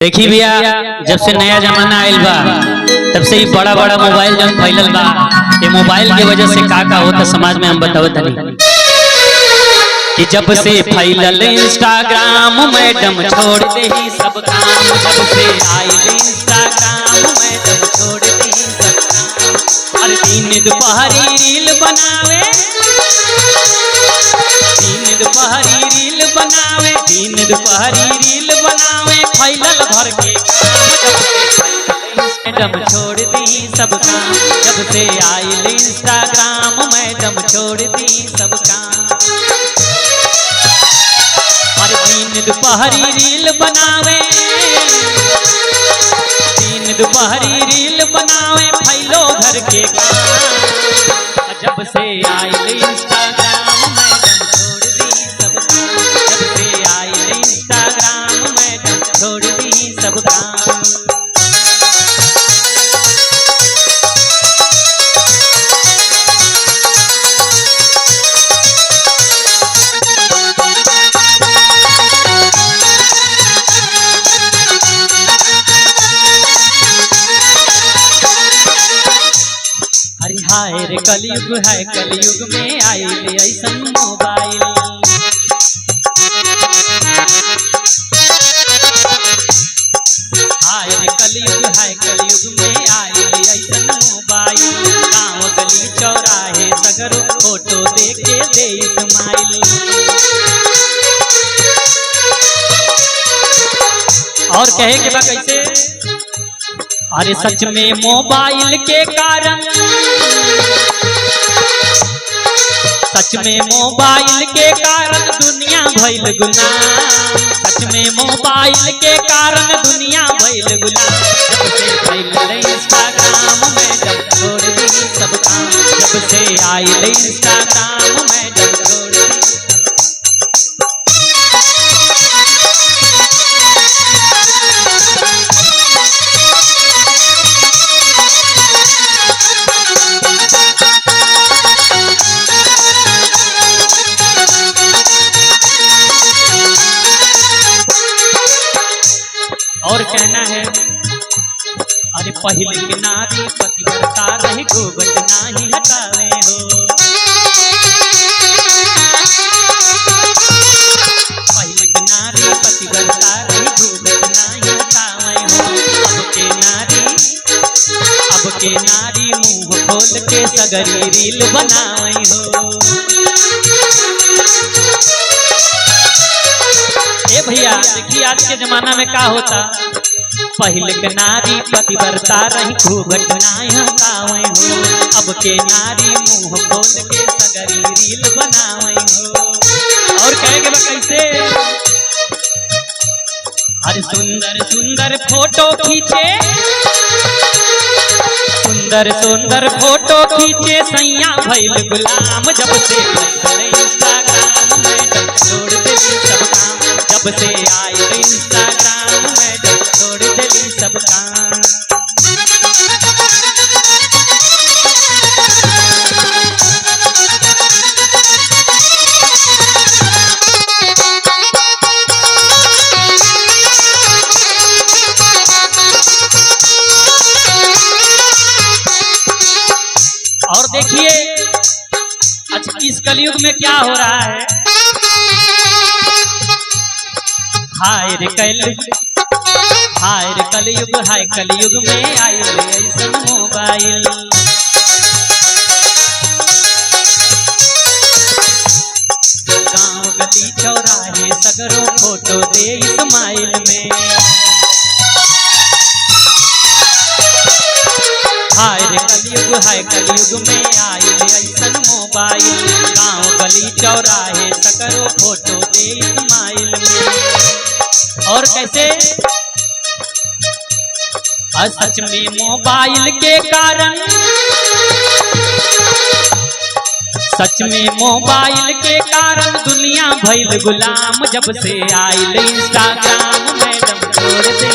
देखी भैया, जब से नया जमाना आयल बा तब से ही बड़ा बड़ा मोबाइल जब फैलल बा। ये मोबाइल के वजह से का होता समाज में हम बतावत हनी कि जब से फैलल इंस्टाग्राम मैडम छोड़ दे ही सब काम। जब से आयल इंस्टाग्राम मैडम छोड़ दे ही सब काम। हर दिन दोपहरी रील बनावे, दिन दोपहरी रील बनावे, दिन दोपहरी रील बनावे, फैलल भर के मैडम छोड़ दी सब काम। जब से आयल इंस्टाग्राम मैडम छोड़ दी सब काम। हर दिन दोपहरी रील बनावे, दिन दोपहरी रील बनावे, फैलो घर के काम। जब से आयल इंस्टाग्राम मैडम छोड़ दी सब काम। जब से आयल इंस्टाग्राम मैडम छोड़ दी सब काम। अरे हाय रे कलयुग है, कलयुग में आइल ऐसन मोबाइल। हाय रे कलयुग है, कलयुग में आइल ऐसन मोबाइल। गाँव गली चौराहे सगर फोटो देके दे इस्माइल। और कहे के बा कैसे? अरे सच में मोबाइल के कारण, सच में मोबाइल के कारण दुनिया भइल गुलाम। सच में मोबाइल के कारण दुनिया भइल गुलाम। जब से फैलल इंस्टाग्राम मैडम छोड़ दी सब काम। जब से आयल इंस्टाग्राम मैडम छोड़ दी। और कहना है, अरे पहले के नारी पतिव्रता रही, घूंघट नाही हटावे हो। पहले के नारी पतिव्रता रही, घूंघट नाही हटावे हो। अब के नारी मुंह खोल के सगरी रील बनावे हो। ए भैया देखिए, आज के जमाना में क्या होता। पहले के नारी पतिव्रता रही, घूंघट नाही हटावे हो। अब के नारी मुंह खोल के सगरी रील बनावे हो। और कहेंगे कैसे? हर सुंदर सुंदर फोटो खींचे, सुंदर सुंदर फोटो खींचे, सैया भइल गुलाम। जब से इंस्टाग्राम मैडम छोड़ दे सब काम। जब से आयल इंस्टाग्राम मैडम छोड़ देली सब काम। और देखिए अच्छा इस कलयुग में क्या हो रहा है। हाय रे कलयुग, हाय रे कलयुग है, कलयुग में आयल ऐसन मोबाइल। गाँव गली चौराहे सगरों फोटो दे इस्माइल में। हाय रे कलयुग है, कलयुग में आयल ऐसन मोबाइल। गाँव गली चौराहे सगरों फोटो दे इस्माइल में। और कैसे? सच में मोबाइल के कारण, सच में मोबाइल के कारण दुनिया भइल गुलाम। जब से आयल इंस्टाग्राम मैडम छोड़ दे